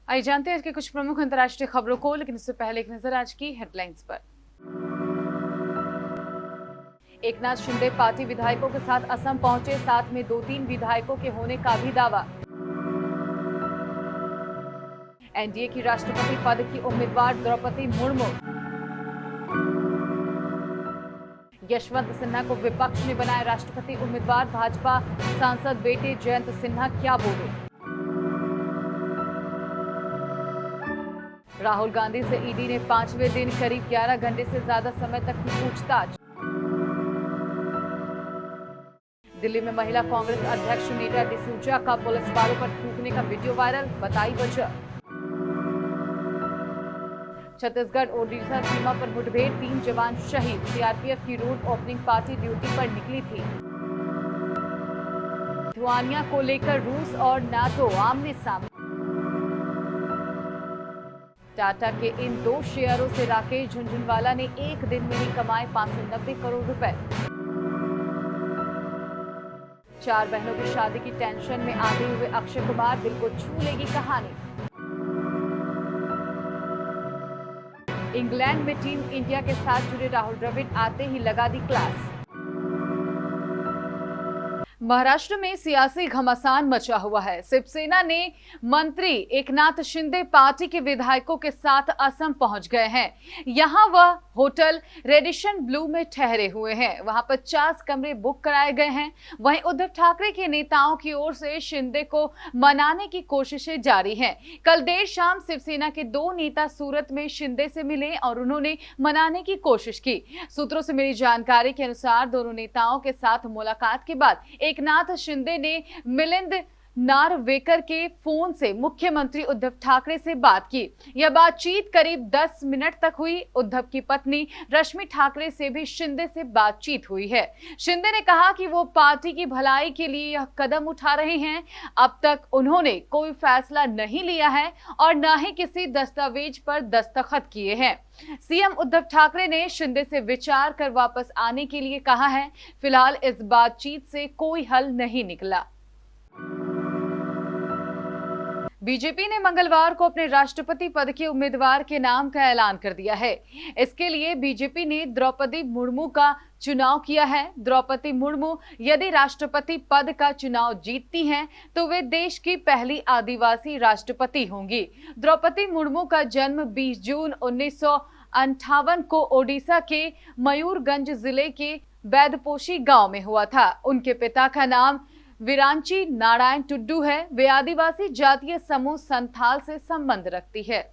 आइए जानते हैं आज की कुछ प्रमुख अंतर्राष्ट्रीय खबरों को, लेकिन इससे पहले एक नजर आज की हेडलाइंस पर। एकनाथ शिंदे पार्टी विधायकों के साथ असम पहुंचे, साथ में 2-3 विधायकों के होने का भी दावा। एनडीए की राष्ट्रपति पद की उम्मीदवार द्रौपदी मुर्मू। यशवंत सिन्हा को विपक्ष ने बनाया राष्ट्रपति उम्मीदवार, भाजपा सांसद बेटे जयंत सिन्हा क्या बोले। राहुल गांधी से ईडी ने 5वें दिन करीब 11 घंटे से ज्यादा समय तक की पूछताछ। दिल्ली में महिला कांग्रेस अध्यक्ष नीता डिसूजा का पुलिस वालों पर थूकने का वीडियो वायरल, बताई वजह। छत्तीसगढ़ ओडिशा सीमा पर मुठभेड़, 3 जवान शहीद, सीआरपीएफ की रोड ओपनिंग पार्टी ड्यूटी पर निकली थी। लिथुआनिया को लेकर रूस और नाटो आमने सामने। टाटा के इन 2 शेयरों से राकेश झुनझुनवाला ने एक दिन में ही कमाए 590 करोड़ रुपए। 4 बहनों की शादी की टेंशन में आते हुए अक्षय कुमार, दिल को छू लेगी कहानी। इंग्लैंड में टीम इंडिया के साथ जुड़े राहुल द्रविड़, आते ही लगा दी क्लास। महाराष्ट्र में सियासी घमासान मचा हुआ है। शिवसेना ने मंत्री एकनाथ शिंदे पार्टी के विधायकों के साथ असम पहुंच गए हैं। यहां वह होटल रेडिशन ब्लू में ठहरे हुए हैं। वहां 50 कमरे बुक कराए गए हैं। वहीं उद्धव ठाकरे के नेताओं की ओर से शिंदे को मनाने की कोशिशें जारी हैं। कल देर शाम शिवसेना के 2 नेता सूरत में शिंदे से मिले और उन्होंने मनाने की कोशिश की। सूत्रों से मिली जानकारी के अनुसार दोनों नेताओं के साथ मुलाकात के बाद एकनाथ शिंदे ने मिलिंद नार्वेकर के फोन से मुख्यमंत्री उद्धव ठाकरे से बात की। यह बातचीत करीब 10 मिनट तक हुई। उद्धव की पत्नी रश्मि ठाकरे से भी शिंदे से बातचीत हुई है। शिंदे ने कहा कि वो पार्टी की भलाई के लिए यह कदम उठा रहे हैं। अब तक उन्होंने कोई फैसला नहीं लिया है और न ही किसी दस्तावेज पर दस्तखत किए हैं। सीएम उद्धव ठाकरे ने शिंदे से विचार कर वापस आने के लिए कहा है। फिलहाल इस बातचीत से कोई हल नहीं निकला। बीजेपी ने मंगलवार को अपने राष्ट्रपति पद के उम्मीदवार के नाम का ऐलान कर दिया है। इसके लिए बीजेपी ने द्रौपदी मुर्मू का चुनाव किया है। द्रौपदी मुर्मू यदि राष्ट्रपति पद का चुनाव जीतती हैं तो वे देश की पहली आदिवासी राष्ट्रपति होंगी। द्रौपदी मुर्मू का जन्म 20 जून 1958 को ओडिशा के मयूरगंज जिले के बैदपोशी गांव में हुआ था। उनके पिता का नाम विरांची नारायण टुड्डू है। वे आदिवासी जातीय समूह संथाल से संबंध रखती है।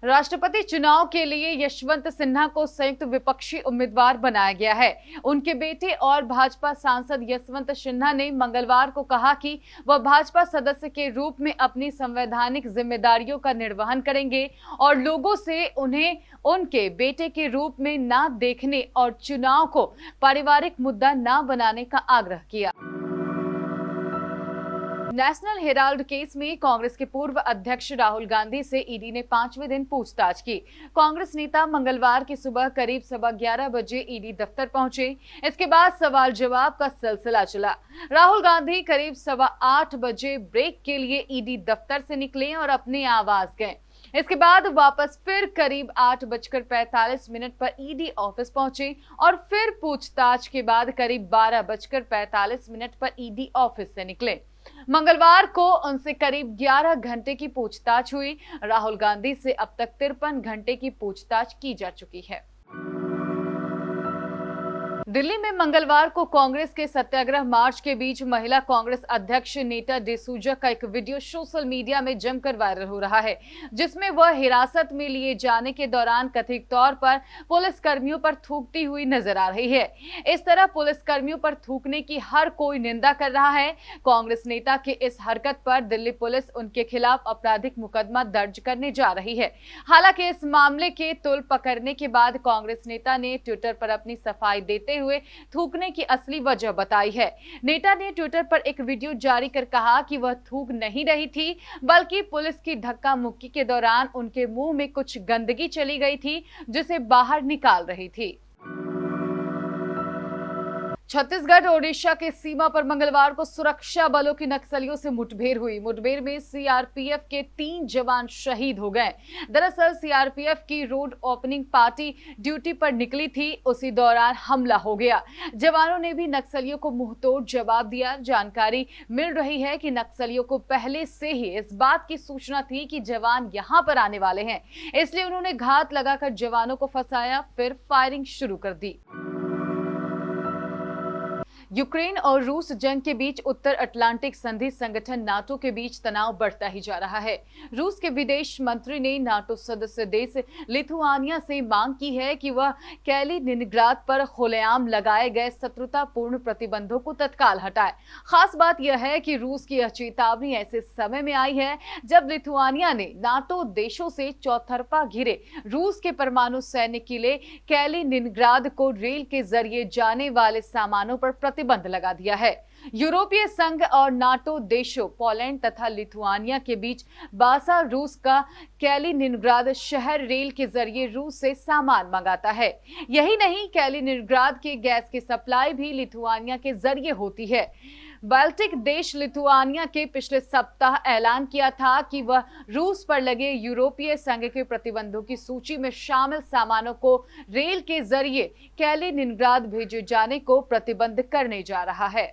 राष्ट्रपति चुनाव के लिए यशवंत सिन्हा को संयुक्त विपक्षी उम्मीदवार बनाया गया है। उनके बेटे और भाजपा सांसद यशवंत सिन्हा ने मंगलवार को कहा कि वह भाजपा सदस्य के रूप में अपनी संवैधानिक जिम्मेदारियों का निर्वहन करेंगे और लोगों से उन्हें उनके बेटे के रूप में न देखने और चुनाव को पारिवारिक मुद्दा न बनाने का आग्रह किया। नेशनल हेराल्ड केस में कांग्रेस के पूर्व अध्यक्ष राहुल गांधी से ईडी ने 5वें दिन पूछताछ की। कांग्रेस नेता मंगलवार की सुबह करीब 11:15 बजे ईडी दफ्तर पहुंचे। इसके बाद सवाल जवाब का सिलसिला चला। राहुल गांधी करीब 8:15 बजे ब्रेक के लिए ईडी दफ्तर से निकले और अपने आवास गए। इसके बाद वापस फिर करीब 8:45 पर ईडी ऑफिस पहुंचे और फिर पूछताछ के बाद करीब 12:45 पर ईडी ऑफिस से निकले। मंगलवार को उनसे करीब 11 घंटे की पूछताछ हुई। राहुल गांधी से अब तक 53 घंटे की पूछताछ की जा चुकी है। दिल्ली में मंगलवार को कांग्रेस के सत्याग्रह मार्च के बीच महिला कांग्रेस अध्यक्ष नीता डिसूजा का एक वीडियो सोशल मीडिया में जमकर वायरल हो रहा है, जिसमें वह हिरासत में लिए जाने के दौरान कथित तौर पर पुलिस कर्मियों पर थूकती हुई नजर आ रही है। इस तरह पुलिस कर्मियों पर थूकने की हर कोई निंदा कर रहा है। कांग्रेस नेता के इस हरकत पर दिल्ली पुलिस उनके खिलाफ आपराधिक मुकदमा दर्ज करने जा रही है। हालांकि इस मामले के तुल पकड़ने के बाद कांग्रेस नेता ने ट्विटर पर अपनी सफाई देते हुए थूकने की असली वजह बताई है। नेता ने ट्विटर पर एक वीडियो जारी कर कहा कि वह थूक नहीं रही थी, बल्कि पुलिस की धक्का मुक्की के दौरान उनके मुंह में कुछ गंदगी चली गई थी, जिसे बाहर निकाल रही थी। छत्तीसगढ़ और ओडिशा के सीमा पर मंगलवार को सुरक्षा बलों की नक्सलियों से मुठभेड़ हुई। मुठभेड़ में सीआरपीएफ के 3 जवान शहीद हो गए। दरअसल सीआरपीएफ की रोड ओपनिंग पार्टी ड्यूटी पर निकली थी, उसी दौरान हमला हो गया। जवानों ने भी नक्सलियों को मुंहतोड़ जवाब दिया। जानकारी मिल रही है कि नक्सलियों को पहले से ही इस बात की सूचना थी कि जवान यहां पर आने वाले हैं, इसलिए उन्होंने घात लगाकर जवानों को फंसाया, फिर फायरिंग शुरू कर दी। यूक्रेन और रूस जंग के बीच उत्तर अटलांटिक संधि संगठन नाटो के बीच तनाव बढ़ता ही जा रहा है। रूस के विदेश मंत्री ने नाटो सदस्य देश लिथुआनिया से मांग की है कि वह कैलिनिनग्राद पर खुलेआम लगाए गए शत्रुतापूर्ण प्रतिबंधों को तत्काल हटाए। खास बात यह है कि रूस की यह चेतावनी ऐसे समय में आई है जब लिथुआनिया ने नाटो देशों से चौतरफा घिरे रूस के परमाणु सैन्य किले कैलिनिनग्राद को रेल के जरिए जाने वाले सामानों पर प्रतिबंध लगा दिया है। यूरोपीय संघ और नाटो देशों पोलैंड तथा लिथुआनिया के बीच बासा रूस का कैलिनिनग्राद शहर रेल के जरिए रूस से सामान मंगाता है। यही नहीं, कैलिनिनग्राद के गैस की सप्लाई भी लिथुआनिया के जरिए होती है। बाल्टिक देश लिथुआनिया के पिछले सप्ताह ऐलान किया था कि वह रूस पर लगे यूरोपीय संघ के प्रतिबंधों की सूची में शामिल सामानों को रेल के जरिए कैलिनिनग्राद भेजे जाने को प्रतिबंध करने जा रहा है।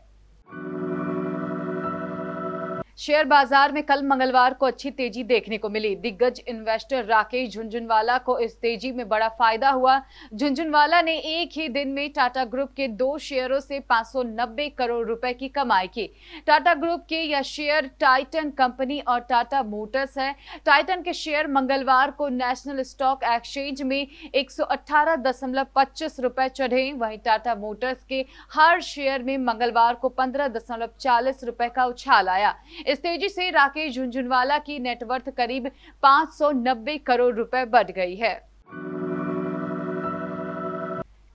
शेयर बाजार में कल मंगलवार को अच्छी तेजी देखने को मिली। दिग्गज इन्वेस्टर राकेश झुनझुनवाला को इस तेजी में बड़ा फायदा हुआ। झुनझुनवाला ने एक ही दिन में टाटा ग्रुप के 2 शेयरों से 590 करोड़ रुपए की कमाई की। टाटा ग्रुप के यह शेयर टाइटन कंपनी और टाटा मोटर्स है। टाइटन के शेयर मंगलवार को नेशनल स्टॉक एक्सचेंज में 118.25 रुपए चढ़े। वहीं टाटा मोटर्स के हर शेयर में मंगलवार को 15.40 रुपए का उछाल आया। इस तेजी से राकेश झुनझुनवाला की नेटवर्थ करीब 590 करोड़ रुपए बढ़ गई है।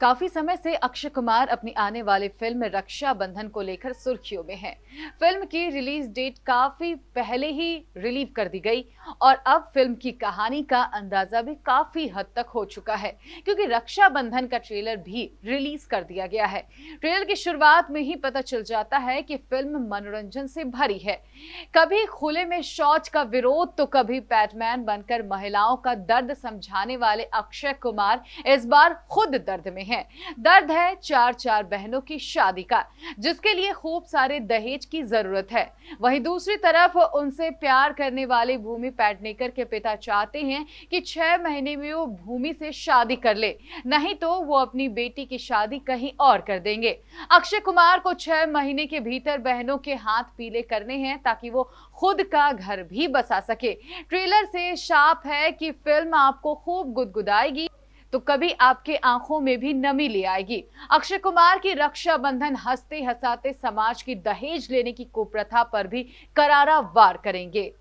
काफी समय से अक्षय कुमार अपनी आने वाली फिल्म रक्षाबंधन को लेकर सुर्खियों में हैं। फिल्म की रिलीज डेट काफी पहले ही रिलीव कर दी गई और अब फिल्म की कहानी का अंदाजा भी काफी हद तक हो चुका है, क्योंकि रक्षाबंधन का ट्रेलर भी रिलीज कर दिया गया है। ट्रेलर की शुरुआत में ही पता चल जाता है कि फिल्म मनोरंजन से भरी है। कभी खुले में शौच का विरोध तो कभी बैटमैन बनकर महिलाओं का दर्द समझाने वाले अक्षय कुमार इस बार खुद दर्द में हैं। दर्द है 4 बहनों की शादी का, जिसके लिए खूब सारे दहेज की जरूरत है। वहीं दूसरी तरफ उनसे प्यार करने वाले भूमि पेडनेकर के पिता चाहते हैं कि 6 महीने में वो भूमि से शादी कर ले, नहीं तो वो अपनी बेटी की शादी कहीं और कर देंगे। अक्षय कुमार को 6 महीने के भीतर बहनों के हाथ पीले करने हैं ताकि वो खुद का घर भी बसा सके। ट्रेलर से साफ है कि फिल्म आपको खूब गुदगुदाएगी तो कभी आपके आंखों में भी नमी ले आएगी। अक्षय कुमार की रक्षाबंधन हंसते हंसाते समाज की दहेज लेने की कुप्रथा पर भी करारा वार करेंगे।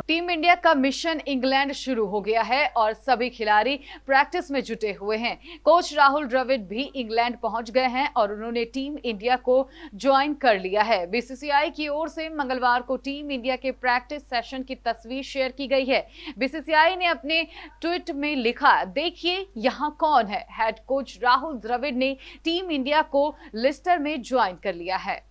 टीम इंडिया का मिशन इंग्लैंड शुरू हो गया है और सभी खिलाड़ी प्रैक्टिस में जुटे हुए हैं। कोच राहुल द्रविड़ भी इंग्लैंड पहुंच गए हैं और उन्होंने टीम इंडिया को ज्वाइन कर लिया है। बीसीसीआई की ओर से मंगलवार को टीम इंडिया के प्रैक्टिस सेशन की तस्वीर शेयर की गई है। बीसीसीआई ने अपने ट्वीट में लिखा, देखिए यहां कौन है। हेड कोच राहुल द्रविड़ ने टीम इंडिया को लिस्टर में ज्वाइन कर लिया है।